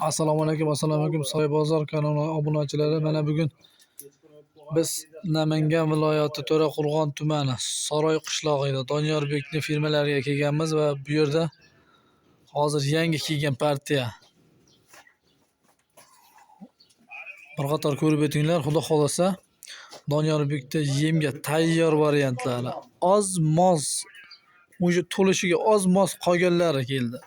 Assalomu alaykum Soy bozor kanali obunachilari. Mana bugun biz Namangan viloyati To'raqo'rg'on tumani Saroy qishlog'ida Donyorbekning firmalariga kelganmiz va bu yerda hozir yangi kelgan partiya. Bir qator ko'rib o'tinglar, xudo xolasa Donyorbekda yemga tayyor variantlari oz-moz, o'sha to'lishiga oz-moz qolganlari keldi.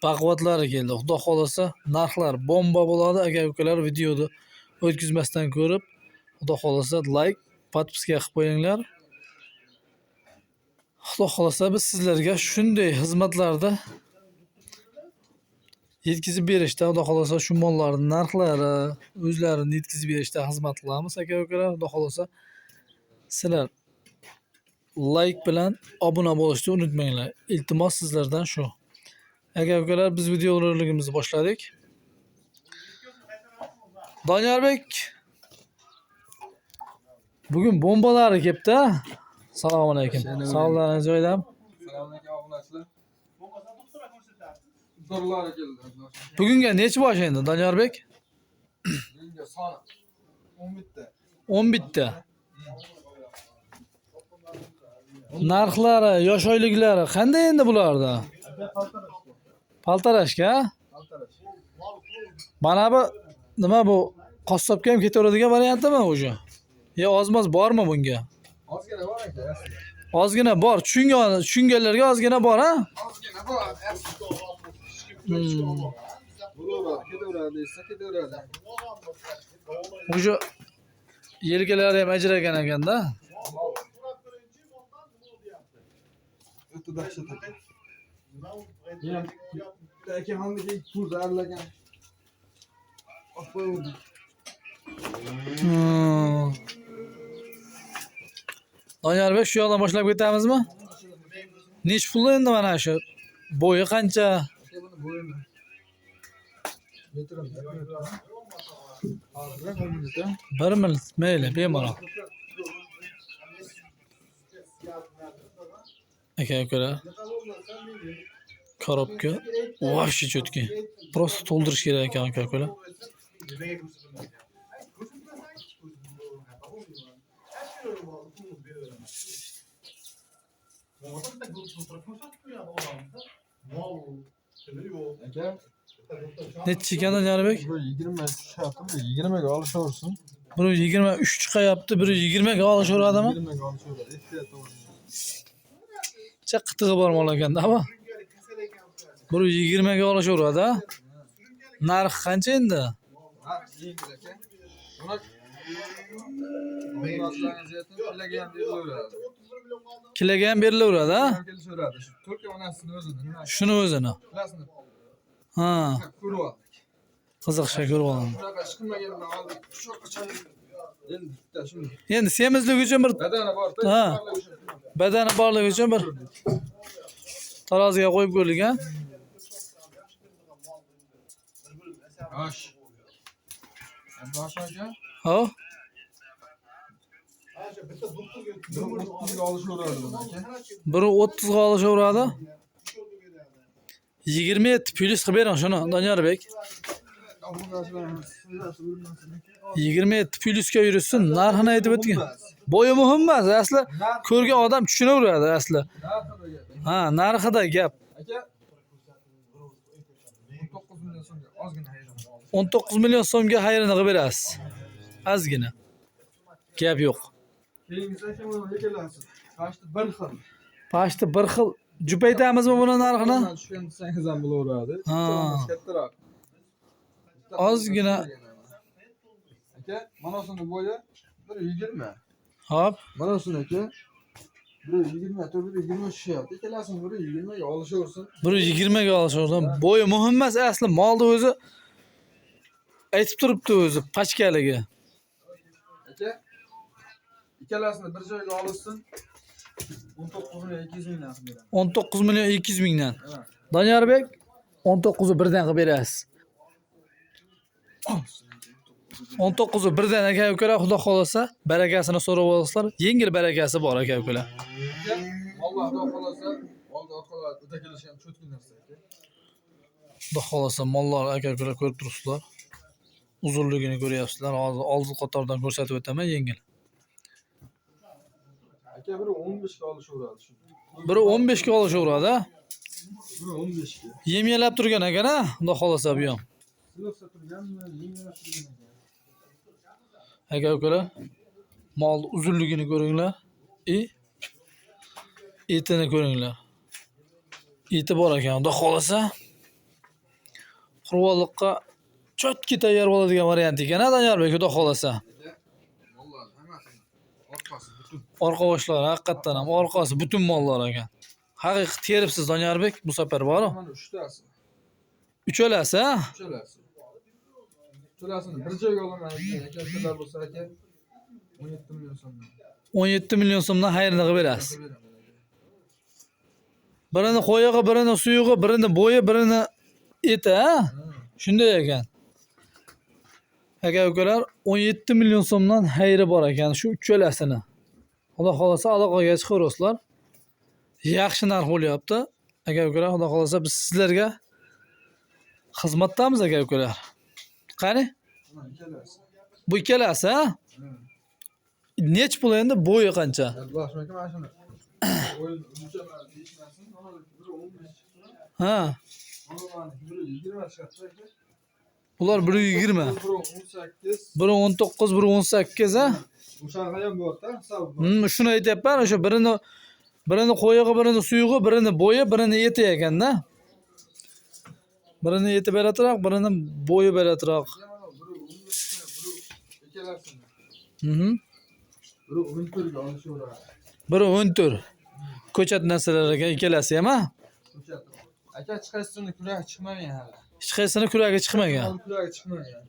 Baquvvatlari keldi. Xudo xolasa narxlar bomba bo'ladi. Aka-ukalar videoni o'tkazmasdan ko'rib, xudo xolasa like, podpiska qilib qo'yinglar. Xudo xolasa biz sizlarga shunday xizmatlarda yetkazib berishda, xudo xolasa shu mollarning narxlari o'zlarini yetkazib berishda xizmat qilamiz. Aka-ukalar, xudo xolasa sizlar like bilan obuna bo'lishni unutmanglar. Iltimos sizlardan shu. Aka-ukalar, biz videorolikimizni boshladik. Donyorbek bugun bombalari kelibdi. Assalomu alaykum. Sog'lig'ingiz joyidami? Assalomu alaykum obunachilar. Dorlar keldi. Bugunga necha bosh endi Donyorbek? Bugunga soni 10 bitta. 10 bitta. Narxlari, yosh oyliklari qanday endi bularda? Paltarashka? Mana bu nima bu? Qassobga ham ketaveradigan variantimi o'sha? Yo, ozmoz bormi bunga? Ozgina bor aka. Ozgina bor. Tushunganlarga ozgina bor, ha? Ozgina bor. Bo'laveradi, ketaveradi, ketaveradi. O'sha yelkalari ham ajragan ekanda. O'ta dahshat aka. Aka hamdagi pul zarlagan. Qo'ydi. Donyorbek, shu yoqdan boshlab ketamizmi? Nech pul endi mana shu? Bo'yi qancha? Buni bo'yimi. Metrim. 1 mil, mayli, bemalol. Aka-ukalar, korobka вообще четкий. Просто to'ldirish kerak ekan aka-ukalar. Aka, Necha ekan Donyorbek? bu 20 shaptimi? 20 ga olishaversin. Biri 23 chiqayapti, biri 20 ga olishaveradimi? 20 ga olishaveradi. Ehtiyot bo'ling. Cha qitig'i bor mol ekanda, ama. Biri 20 ga olishaveradi, ha? Narx qancha endi? Ha, yengil aka. Kiloga ham berilaveradi, ha? Kelishaveradi. Shu Turkiya onasini o'zini. Shuni o'zini. Bilasizmi? Ha, Ko'rib oldik. qiziq ko'rib olaman. Bunaqa ish qilmagandan oldin shu qachon endi bitta shuni Endi semizlik uchun bir badani bor. Ha. badani borligi uchun bir taroziga qo'yib ko'rdik, ha? Yosh. Yosh aka. Ha? Bitta olishaveradi buni aka. Biri 30 ga olishaveradi. 27 plus qilib bering shuni, Donyorbek. 27 plusga yursin, narxini aytib o'tgan. Bo'yi muhim emas, asli ko'rgan odam tushunaveradi asli. Ha, narxida gap. Aka 19 million so'mga ozgina hayron. 19 million so'mga xayrini qilib berasiz. Ozgina. Gap yo'q. Keyingi aka mana ekalasiz. Qashti bir xil. Pashti bir xil jupaytamizmi buni narxini? Tushgan desangiz ham bo'laveradi. Ha. Kattaroq. Ozgina. Aka, mana shuni bo'yi 120. Hop. Mana shuni aka. 120, to'g'ri 20 tushyapti. Ikkalasini 120 ga olishaversin. 120 ga olishaversin. Bo'yi muhim emas, asli molni o'zi aytib turibdi o'zi pachkaligi. Aka, ikkalasini bir joyga olishsin. 19 million 200 mingdan qilib beraman. 19 million 200 mingdan. Ha. Donyorbek 19'u birdan qilib berasiz. 19'u birdan aka-ukalar, xudo xolasa barakasini so'rab olasizlar. Yengil barakasi bor aka-ukalar. Alloh xudo xolasa, oldi orqalar o'ta kelishi ham cho'tki narsa aka. Xudo xolasa mollar aka-ukalar ko'rib turibsizlar. Uzunligini ko'ryapsizlar. Hozir old qatordan ko'rsatib o'taman yengil. Aka biri 15 ga olishaveradi shu. Biri 15 ga olishaveradi. Biri 15 ga. Yem yelab turgan ekan-a, xudo xolasa bu ham. Silovsa turganmi, yengilab turgan ekan. Aka-ukalar, mol uzunligini ko'ringlar. Etini ko'ringlar. Eti bor ekan, xudo xolasa. Qurvonliqqa chotki tayyor bo'ladigan variant ekan-a, Danyorbek, xudo xolasa. Mollar hammasi orqasi butun. Orqa boshlari haqiqatdan ham orqasi butun mollar ekan. Haqiqiy teribsiz Danyorbek, bu safar bormi? Mana 3 tasi. Uchalasi, ha? Uchalasi. Uchalasini bir joyga olaman aka, shular bo'lsa aka 17 million so'mdan. 17 million so'mdan xayrini qilib berasiz. Birini qo'yig'i, birini suyug'i, birini bo'yi, birini eti, ha? Shunday ekan. Aka-ukalar, 17 million so'mdan xayri bor ekan shu uchalasini. Xudo xolasa aloqaga chiqaverasizlar. Yaxshi narx bo'lyapti. Aka-ukalar, xudo xolasa biz sizlarga xizmatdamiz aka-ukalar. Qani? Ikkalasi. Bu ikkalasi, ha? Nech pul endi? Bo'yi qancha? Boshqa mana shuni. O'yin uchalar deyishmasin, mana biri 15 chiqdi. Ha. Mana biri 20 chiqdi aka. Bular 120. Biri 18. Biri 19, biri 18, ha? O'shaqa ham bor-da, hisob. Shuni aytyapman, o'sha birini qo'yig'i, birini suyug'i, birini bo'yi, birini eti ekanda. Birini eti beratroq, birini bo'yi beratroq. Biri 15, biri ikkalasini. Mhm. Biri 14 ga olishaveradi. Biri 14. Ko'chat narsalar ekan ikkalasi ham, ha? Aka chiqasini kuragi chiqmagan hali. Hech qaysini kuragi chiqmagan. Kuragi chiqmagan.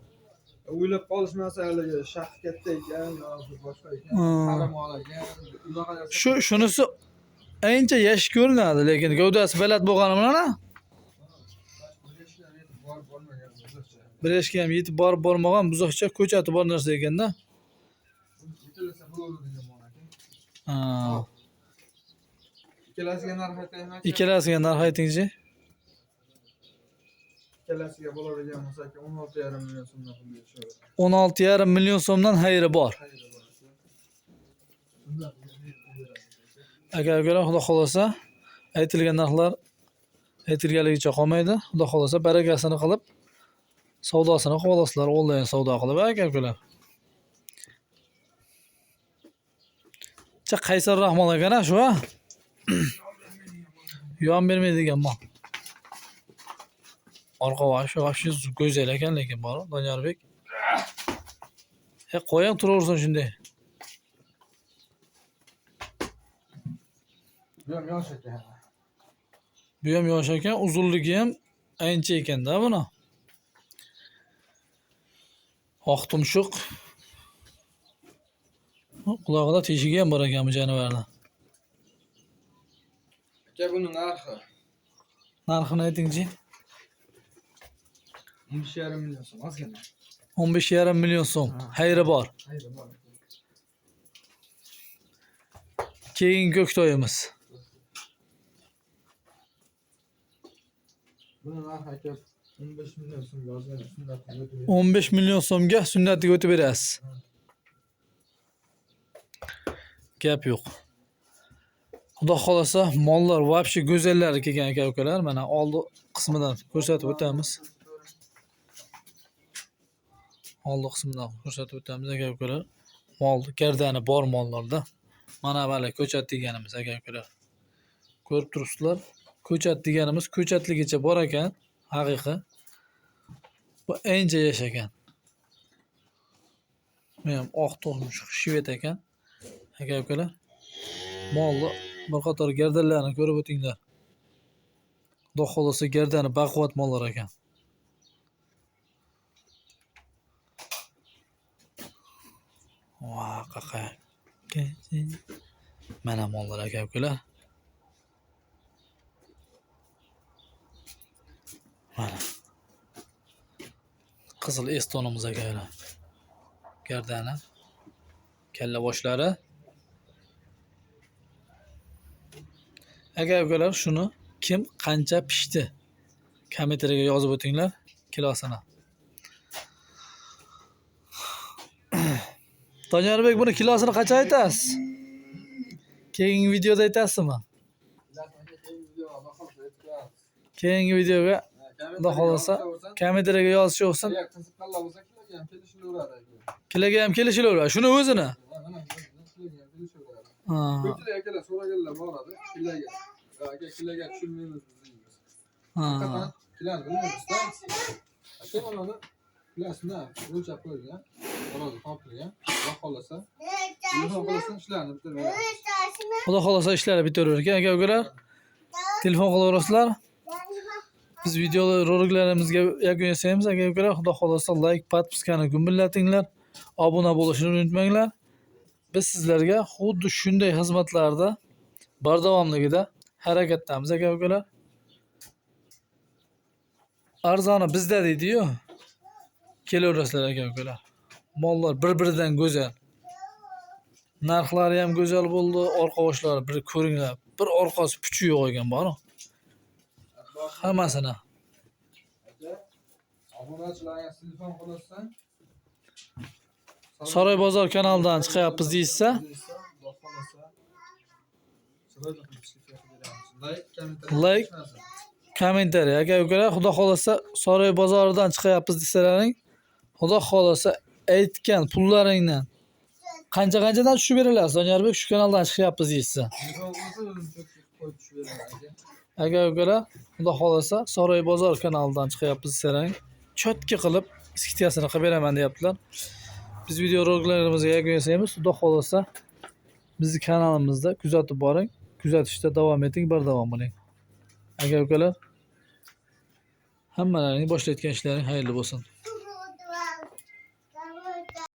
O'ylab qolishmasa haligi shax katta ekan, yoki boshqa ekan, qaramol ekan, unaqa narsa. Shunisi ancha yash ko'rinadi, lekin gavdasi baland bo'lgani bilan, ha? Bir yoshga ham yetib borib bormagan buzoqcha ko'chati bor narsa ekanda. Ha. Ikkalasiga narx aytaymi? Ikkalasiga narx aytingchi. Ikkalasiga bo'ladigan bo'lsa 16,5 million so'mdan pul berishadi. 16,5 million so'mdan xayri bor. Agar xudo xolasa aytilgan narxlar aytilganligicha qolmaydi. Xudo xolasa barakasini qilib savdosini qilib olasizlar, onlayn savdo qilib, aka-ukalar. Qaysar Rahmon ekan-a shu, ha? Yon bermaydigan mol. Orqa vashi go'zal ekan, lekin bor, Danyorbek. Qo'ying turaversin shunday. Bu ham yosh ekan. Bu ham yosh ekan, uzunligi ham ancha ekan-da buni. Oq tumshuq. Qulog'ida teshigi ham bor ekan bu jonivorning. Aka buni narxi. Narxini aytingchi. 15,5 million so'm ozgina. 15,5 million so'm. Xayri bor. Xayri bor. Keyin ko'ktoyimiz. Buni narxi aka 15 million so'm yozgan, sunnatiga o'tib 15 million so'mga sunnatiga o'tib berasiz. Gap yo'q. Xudo xolasa mollar vobshe go'zallar kelgan aka-ukalar. Mana oldi qismidan ko'rsatib o'tamiz. Oldi qismidan ko'rsatib o'tamiz aka-ukalar. Mol gardani bor mollarda. Mana bali ko'chat deganimiz aka-ukalar. Ko'rib turibsizlar. Ko'chat deganimiz ko'chatligicha bor ekan, haqiqiy. Bu ancha yash ekan. Bu ham oq to'g'mush shvet ekan. Aka-ukalar. Molni bir qator gardanlarni ko'rib o'tinglar. Xudo xolasa gardani baquvvat mollar ekan. Va qaqa. Mana mollar aka-ukalar. Mana. Qizil estonimiz aka-ukalar. Gardani. Kalla boshlari. Aka-ukalar shuni kim qancha pishdi? kommentariyga yozib o'tinglar kilosini. Donyorbek, buni kilosini qancha aytasiz? Keyingi videoda aytasizmi? Keyingi videoga Xudo xolasa kommentariyga yozish olsin. Kiloga ham kelishilaveradi. Shuni o'zini. Ha. Ko'pchilik akalar so'raganlar boradi. Kilaga tushunmaymiz biz. Ha. Kilani bilmaymiz-da. Aka mana kilasini o'lchab qo'ygan. Biroz topilgan. Xudo xolasa. Xudo xolasa ishlarni bitirmaymiz. Xudo xolasa ishlar bitaverar ekan, aka-ukalar. Telefon qilaverasizlar. Biz videolar roliklarimizga yakun yasaymiz, aka-ukalar. Xudo xolasa like, podpiskani gumbillatinglar. Obuna bo'lishni unutmanglar. Biz sizlarga xuddi shunday xizmatlarda bardavomligida harakatdamiz, aka-ukalar. Arzoni bizda deydi-yu. Kelaverasizlar, aka-ukalar. Mollar bir-biridan go'zal. Narxlari ham go'zal bo'ldi. Orqa boshlari bir ko'ringlar. Bir orqasi puchi yo'q ekan, bor. Hammasini. Obunachilarga telefon qilasan. Saroy bozor kanalidan chiqyapmiz deysiz-a? Like, kommentariy. Aka-ukalar, Xudo xolasa Saroy bozoridan chiqyapmiz desalaring, Xudo xolasa aytgan pullaringdan qancha-qanchadan tushib berasiz? Donyorbek, shu kanaldan chiqyapmiz deysiz. Aka-ukalar, Xudo xolasa Saroy bozor kanalidan chiqyapmiz desalaring, cho'tki qilib skidkasini qilib beraman deyaptilar. Biz video roliklarimizga yakun yasaymiz. Xudo xolasa bizning kanalimizda kuzatib boring. Kuzatishda davom eting, bardavom bo'ling. Aka-ukalar, hammalaring boshlayotgan ishlaring xayrli bo'lsin.